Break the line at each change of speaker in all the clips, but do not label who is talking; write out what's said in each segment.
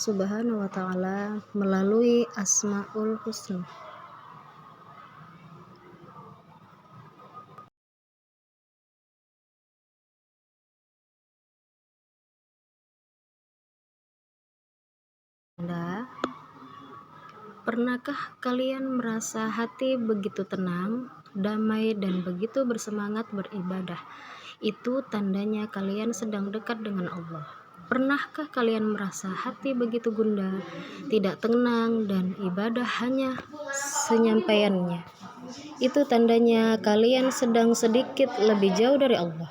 Subhanahu wa Ta'ala melalui Asmaul Husna. Pernahkah kalian merasa hati begitu tenang, damai, dan begitu bersemangat beribadah? Itu tandanya kalian sedang dekat dengan Allah. Pernahkah kalian merasa hati begitu gundah, tidak tenang, dan ibadah hanya senyampaiannya? Itu tandanya kalian sedang sedikit lebih jauh dari Allah.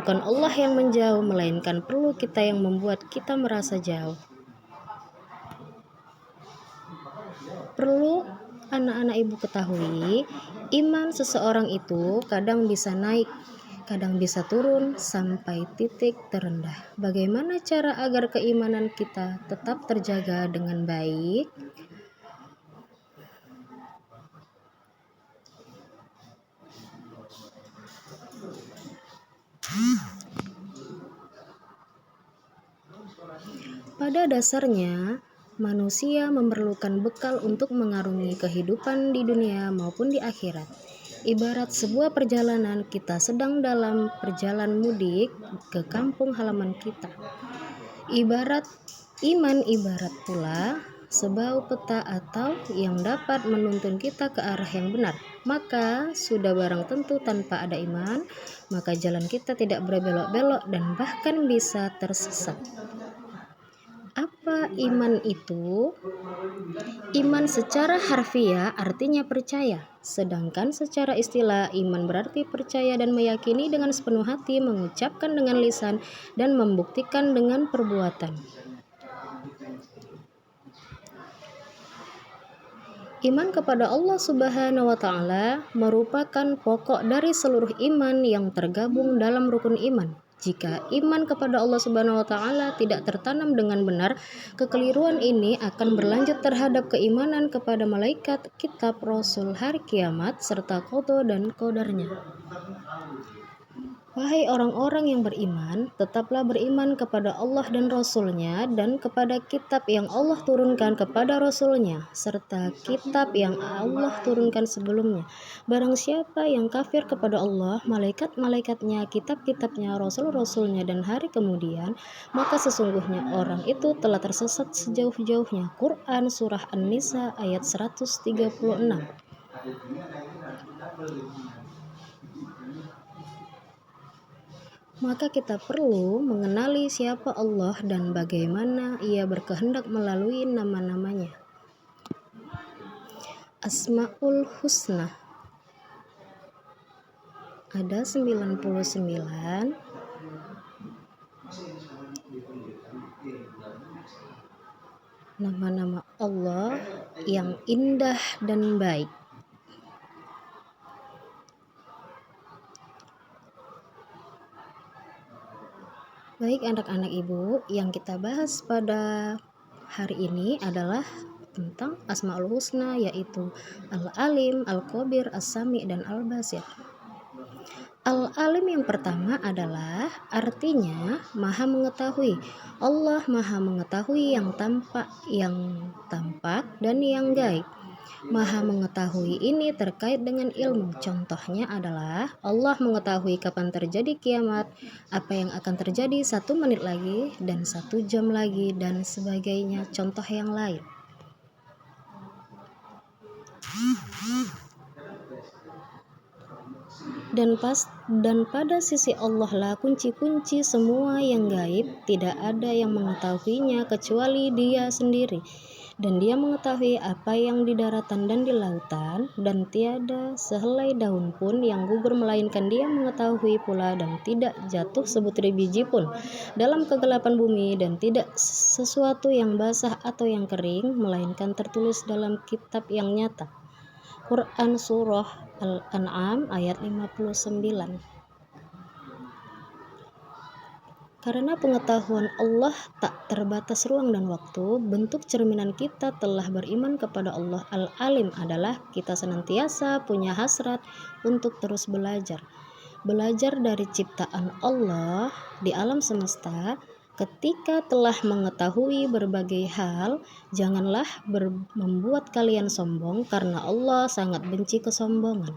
Bukan Allah yang menjauh, melainkan perlu kita yang membuat kita merasa jauh. Perlu anak-anak ibu ketahui, iman seseorang itu kadang bisa naik, kadang bisa turun sampai titik terendah. Bagaimana cara agar keimanan kita tetap terjaga dengan baik? Pada dasarnya, manusia memerlukan bekal untuk mengarungi kehidupan di dunia maupun di akhirat. Ibarat sebuah perjalanan, kita sedang dalam perjalanan mudik ke kampung halaman kita. Ibarat iman, ibarat pula sebau peta atau yang dapat menuntun kita ke arah yang benar. Maka sudah barang tentu tanpa ada iman, maka jalan kita tidak berbelok-belok dan bahkan bisa tersesat. Apa iman itu? Iman secara harfiah artinya percaya, sedangkan secara istilah iman berarti percaya dan meyakini dengan sepenuh hati, mengucapkan dengan lisan, dan membuktikan dengan perbuatan. Iman kepada Allah Subhanahu wa Ta'ala merupakan pokok dari seluruh iman yang tergabung dalam rukun iman. Jika iman kepada Allah Subhanahu wa Ta'ala tidak tertanam dengan benar, kekeliruan ini akan berlanjut terhadap keimanan kepada malaikat, kitab, rasul, hari kiamat, serta qada dan qadarnya. Wahai orang-orang yang beriman, tetaplah beriman kepada Allah dan Rasul-Nya dan kepada kitab yang Allah turunkan kepada Rasul-Nya, serta kitab yang Allah turunkan sebelumnya. Barang siapa yang kafir kepada Allah, malaikat-malaikatnya, kitab-kitabnya, Rasul-Rasulnya, dan hari kemudian, maka sesungguhnya orang itu telah tersesat sejauh-jauhnya. Quran Surah An-Nisa ayat 136. Maka kita perlu mengenali siapa Allah dan bagaimana Ia berkehendak melalui nama-namanya. Asmaul Husna ada 99 nama-nama Allah yang indah dan baik. Baik anak-anak ibu, yang kita bahas pada hari ini adalah tentang Asmaul Husna, yaitu Al-Alim, Al-Khabir, As-Sami, dan Al-Basir. Al-Alim yang pertama adalah artinya Maha Mengetahui. Allah Maha Mengetahui yang tampak, dan yang gaib. Maha Mengetahui ini terkait dengan ilmu. Contohnya adalah Allah mengetahui kapan terjadi kiamat, apa yang akan terjadi 1 menit lagi dan 1 jam lagi, dan sebagainya, contoh yang lain. Dan pada sisi Allah lah kunci-kunci semua yang gaib. Tidak ada yang mengetahuinya kecuali Dia sendiri. Dan Dia mengetahui apa yang di daratan dan di lautan, dan tiada sehelai daun pun yang gugur melainkan Dia mengetahui pula, dan tidak jatuh sebutir biji pun dalam kegelapan bumi, dan tidak sesuatu yang basah atau yang kering melainkan tertulis dalam kitab yang nyata. Quran Surah Al-An'am ayat 59. Karena pengetahuan Allah tak terbatas ruang dan waktu, bentuk cerminan kita telah beriman kepada Allah. Al-Alim adalah kita senantiasa punya hasrat untuk terus belajar dari ciptaan Allah di alam semesta, Ketika telah mengetahui berbagai hal, janganlah membuat kalian sombong karena Allah sangat benci kesombongan.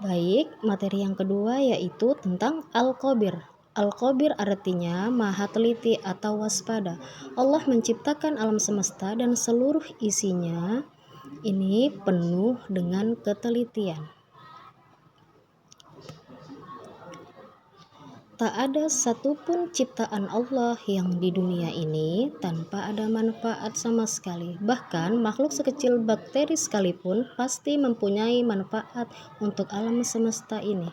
Baik, materi yang kedua yaitu tentang Al-Khabir. Al-Khabir artinya maha teliti atau waspada. Allah menciptakan alam semesta dan seluruh isinya ini penuh dengan ketelitian. Tak ada satupun ciptaan Allah yang di dunia ini tanpa ada manfaat sama sekali. Bahkan makhluk sekecil bakteri sekalipun pasti mempunyai manfaat untuk alam semesta ini.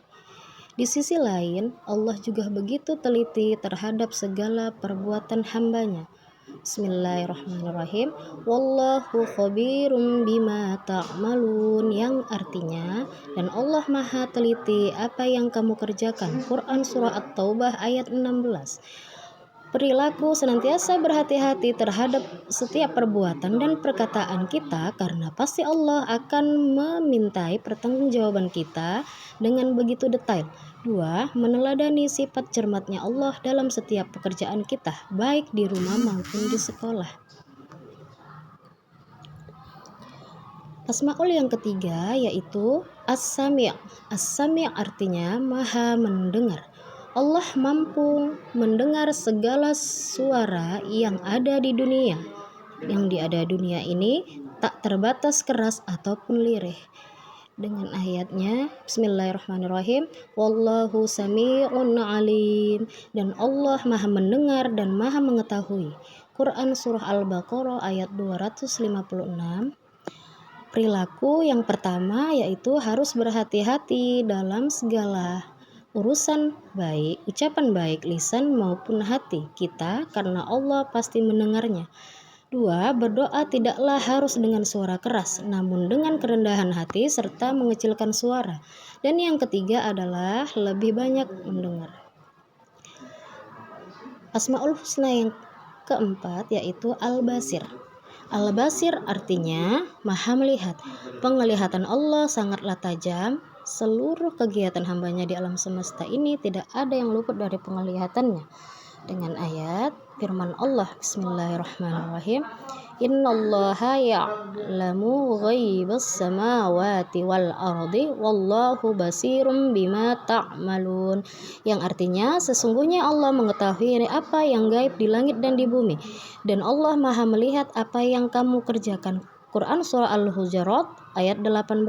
Di sisi lain, Allah juga begitu teliti terhadap segala perbuatan hambanya. Bismillahirrahmanirrahim. Wallahu khabirum bima ta'malun, yang artinya dan Allah maha teliti apa yang kamu kerjakan. Quran surah At-Taubah ayat 16. Perilaku senantiasa berhati-hati terhadap setiap perbuatan dan perkataan kita karena pasti Allah akan memintai pertanggungjawaban kita dengan begitu detail. 2. Meneladani sifat cermatnya Allah dalam setiap pekerjaan kita, baik di rumah maupun di sekolah. Asmaul yang ketiga yaitu As-Sami'. As-Sami' artinya maha mendengar. Allah mampu mendengar segala suara yang ada di dunia. Yang ada di dunia ini tak terbatas keras ataupun lirih. Dengan ayatnya, Bismillahirrahmanirrahim, Wallahu sami'un alim, dan Allah maha mendengar dan maha mengetahui. Quran surah Al-Baqarah ayat 256. Perilaku yang pertama yaitu harus berhati-hati dalam segala urusan baik, ucapan baik lisan maupun hati kita karena Allah pasti mendengarnya. 2. Berdoa tidaklah harus dengan suara keras, namun dengan kerendahan hati serta mengecilkan suara. Dan yang ketiga adalah lebih banyak mendengar. Asmaul Husna yang keempat yaitu Al-Basir. Al-Basir artinya maha melihat. Penglihatan Allah sangatlah tajam. Seluruh kegiatan hambanya di alam semesta ini tidak ada yang luput dari penglihatannya. Dengan ayat firman Allah, Bismillahirrahmanirrahim, Innallaha ya'lamu ghaibas samawati wal ardi wallahu basirum bima ta'malun, yang artinya sesungguhnya Allah mengetahui apa yang gaib di langit dan di bumi, dan Allah maha melihat apa yang kamu kerjakan. Quran surah Al-Hujurat ayat 18.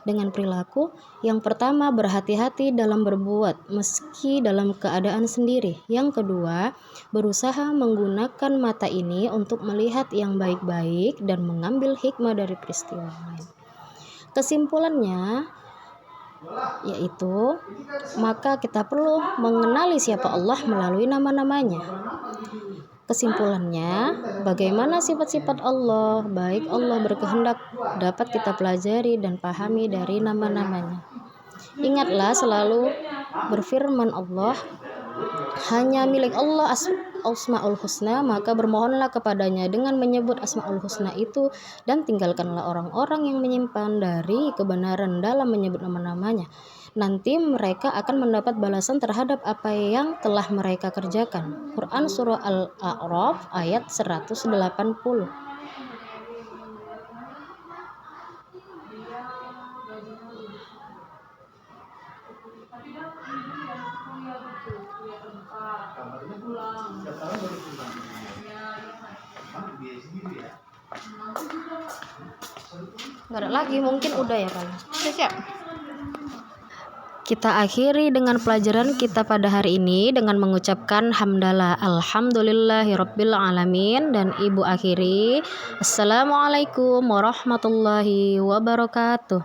Dengan perilaku yang pertama, berhati-hati dalam berbuat meski dalam keadaan sendiri. Yang kedua, berusaha menggunakan mata ini untuk melihat yang baik-baik dan mengambil hikmah dari peristiwa lain. Kesimpulannya yaitu maka kita perlu mengenali siapa Allah melalui nama-namanya. Kesimpulannya, bagaimana sifat-sifat Allah, baik Allah berkehendak, dapat kita pelajari dan pahami dari nama-namanya. Ingatlah selalu berfirman Allah, hanya milik Allah Asmaul Husna, maka bermohonlah kepadanya dengan menyebut Asmaul Husna itu, dan tinggalkanlah orang-orang yang menyimpan dari kebenaran dalam menyebut nama-namanya. Nanti mereka akan mendapat balasan terhadap apa yang telah mereka kerjakan. Quran surah Al-A'raf ayat 180. Nggak ada lagi, mungkin udah ya Pak. Siap. Kita akhiri dengan pelajaran kita pada hari ini dengan mengucapkan hamdalah alhamdulillahirabbil alamin, dan ibu akhiri assalamualaikum warahmatullahi wabarakatuh.